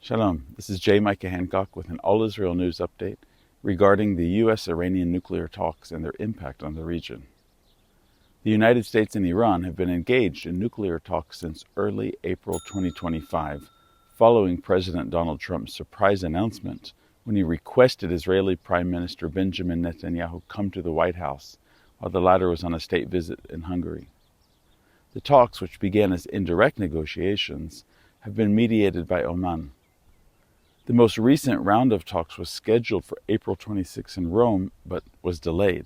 Shalom, this is J. Micah Hancock with an All-Israel News update regarding the U.S.-Iranian nuclear talks and their impact on the region. The United States and Iran have been engaged in nuclear talks since early April 2025, following President Donald Trump's surprise announcement when he requested Israeli Prime Minister Benjamin Netanyahu come to the White House while the latter was on a state visit in Hungary. The talks, which began as indirect negotiations, have been mediated by Oman. The most recent round of talks was scheduled for April 26 in Rome, but was delayed.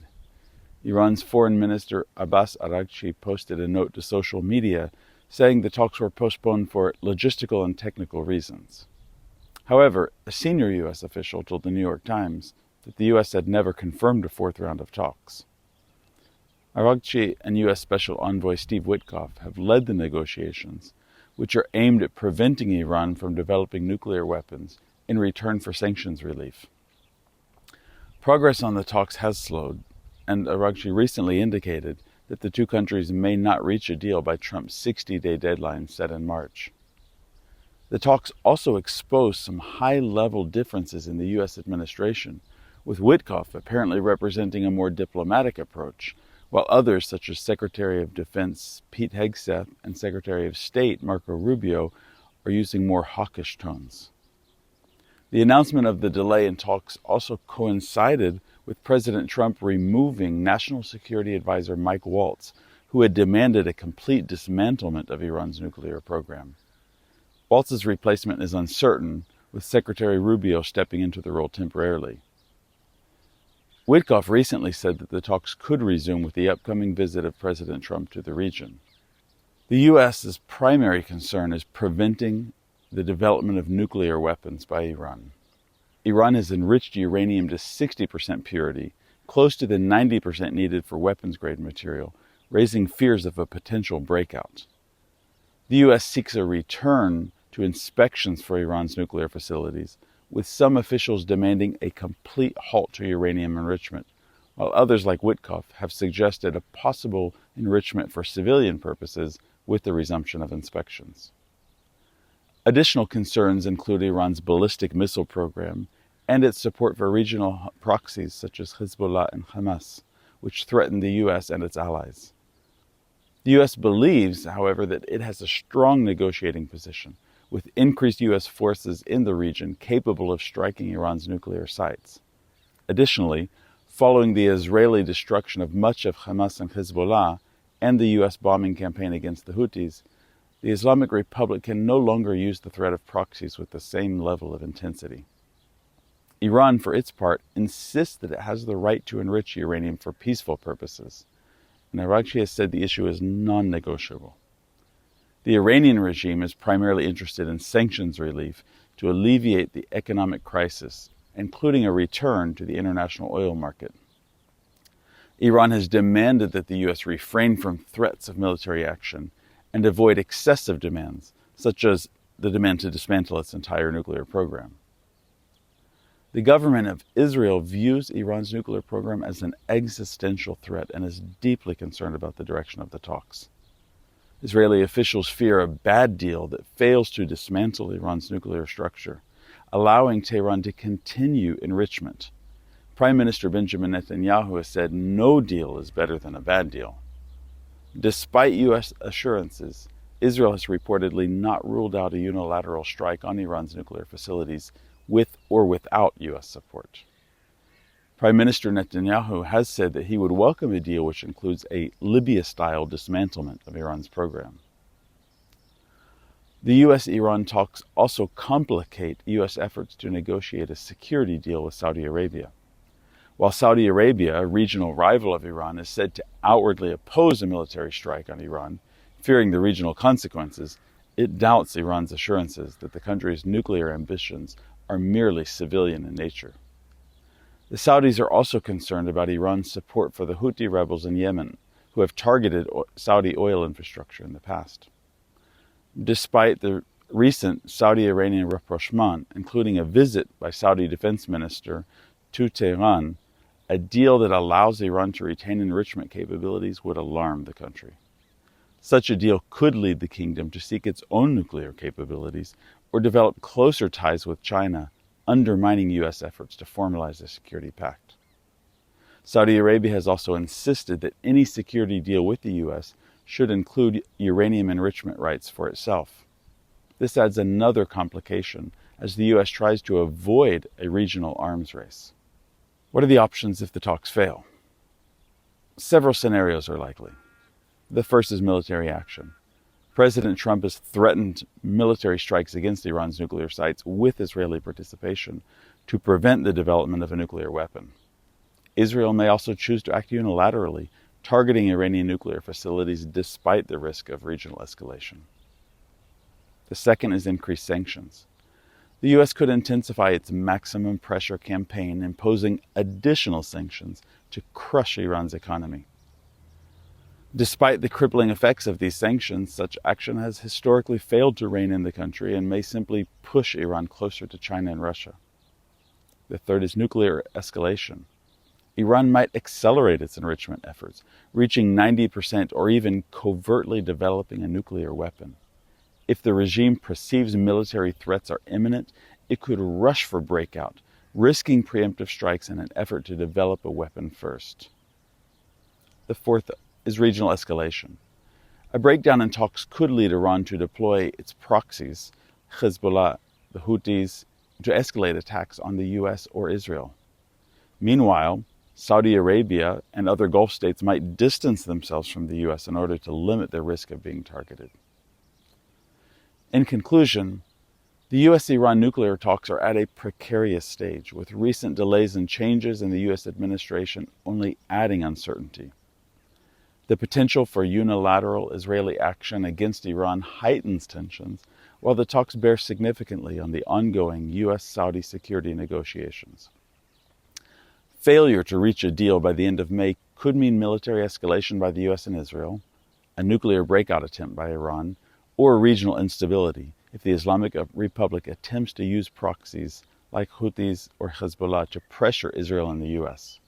Iran's Foreign Minister Abbas Araghchi posted a note to social media saying the talks were postponed for logistical and technical reasons. However, a senior U.S. official told the New York Times that the U.S. had never confirmed a fourth round of talks. Araghchi and U.S. Special Envoy Steve Witkoff have led the negotiations, which are aimed at preventing Iran from developing nuclear weapons in return for sanctions relief. Progress on the talks has slowed, and Araghchi recently indicated that the two countries may not reach a deal by Trump's 60-day deadline set in March. The talks also exposed some high-level differences in the U.S. administration, with Witkoff apparently representing a more diplomatic approach, while others, such as Secretary of Defense Pete Hegseth and Secretary of State Marco Rubio, are using more hawkish tones. The announcement of the delay in talks also coincided with President Trump removing National Security Advisor Mike Waltz, who had demanded a complete dismantlement of Iran's nuclear program. Waltz's replacement is uncertain, with Secretary Rubio stepping into the role temporarily. Witkoff recently said that the talks could resume with the upcoming visit of President Trump to the region. The U.S.'s primary concern is preventing the development of nuclear weapons by Iran. Iran has enriched uranium to 60% purity, close to the 90% needed for weapons-grade material, raising fears of a potential breakout. The U.S. seeks a return to inspections for Iran's nuclear facilities, with some officials demanding a complete halt to uranium enrichment, while others like Witkoff have suggested a possible enrichment for civilian purposes with the resumption of inspections. Additional concerns include Iran's ballistic missile program and its support for regional proxies such as Hezbollah and Hamas, which threaten the U.S. and its allies. The U.S. believes, however, that it has a strong negotiating position, with increased U.S. forces in the region capable of striking Iran's nuclear sites. Additionally, following the Israeli destruction of much of Hamas and Hezbollah and the U.S. bombing campaign against the Houthis, the Islamic Republic can no longer use the threat of proxies with the same level of intensity. Iran, for its part, insists that it has the right to enrich uranium for peaceful purposes, and Araghchi has said the issue is non-negotiable. The Iranian regime is primarily interested in sanctions relief to alleviate the economic crisis, including a return to the international oil market. Iran has demanded that the U.S. refrain from threats of military action and avoid excessive demands, such as the demand to dismantle its entire nuclear program. The government of Israel views Iran's nuclear program as an existential threat and is deeply concerned about the direction of the talks. Israeli officials fear a bad deal that fails to dismantle Iran's nuclear structure, allowing Tehran to continue enrichment. Prime Minister Benjamin Netanyahu has said no deal is better than a bad deal. Despite U.S. assurances, Israel has reportedly not ruled out a unilateral strike on Iran's nuclear facilities with or without U.S. support. Prime Minister Netanyahu has said that he would welcome a deal which includes a Libya-style dismantlement of Iran's program. The U.S.-Iran talks also complicate U.S. efforts to negotiate a security deal with Saudi Arabia. While Saudi Arabia, a regional rival of Iran, is said to outwardly oppose a military strike on Iran, fearing the regional consequences, it doubts Iran's assurances that the country's nuclear ambitions are merely civilian in nature. The Saudis are also concerned about Iran's support for the Houthi rebels in Yemen, who have targeted Saudi oil infrastructure in the past. Despite the recent Saudi-Iranian rapprochement, including a visit by Saudi Defense Minister to Tehran, a deal that allows Iran to retain enrichment capabilities would alarm the country. Such a deal could lead the kingdom to seek its own nuclear capabilities, or develop closer ties with China, undermining U.S. efforts to formalize the security pact. Saudi Arabia has also insisted that any security deal with the U.S. should include uranium enrichment rights for itself. This adds another complication as the U.S. tries to avoid a regional arms race. What are the options if the talks fail? Several scenarios are likely. The first is military action. President Trump has threatened military strikes against Iran's nuclear sites with Israeli participation to prevent the development of a nuclear weapon. Israel may also choose to act unilaterally, targeting Iranian nuclear facilities despite the risk of regional escalation. The second is increased sanctions. The U.S. could intensify its maximum pressure campaign, imposing additional sanctions to crush Iran's economy. Despite the crippling effects of these sanctions, such action has historically failed to rein in the country and may simply push Iran closer to China and Russia. The third is nuclear escalation. Iran might accelerate its enrichment efforts, reaching 90% or even covertly developing a nuclear weapon. If the regime perceives military threats are imminent, it could rush for breakout, risking preemptive strikes in an effort to develop a weapon first. The fourth is regional escalation. A breakdown in talks could lead Iran to deploy its proxies, Hezbollah, the Houthis, to escalate attacks on the U.S. or Israel. Meanwhile, Saudi Arabia and other Gulf states might distance themselves from the U.S. in order to limit their risk of being targeted. In conclusion, the U.S.-Iran nuclear talks are at a precarious stage, with recent delays and changes in the U.S. administration only adding uncertainty. The potential for unilateral Israeli action against Iran heightens tensions, while the talks bear significantly on the ongoing U.S.-Saudi security negotiations. Failure to reach a deal by the end of May could mean military escalation by the U.S. and Israel, a nuclear breakout attempt by Iran, or regional instability if the Islamic Republic attempts to use proxies like Houthis or Hezbollah to pressure Israel and the U.S.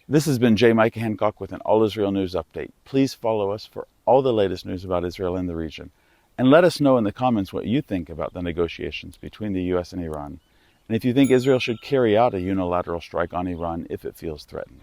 This has been J. Micah Hancock with an All Israel News Update. Please follow us for all the latest news about Israel and the region. And let us know in the comments what you think about the negotiations between the U.S. and Iran, and if you think Israel should carry out a unilateral strike on Iran if it feels threatened.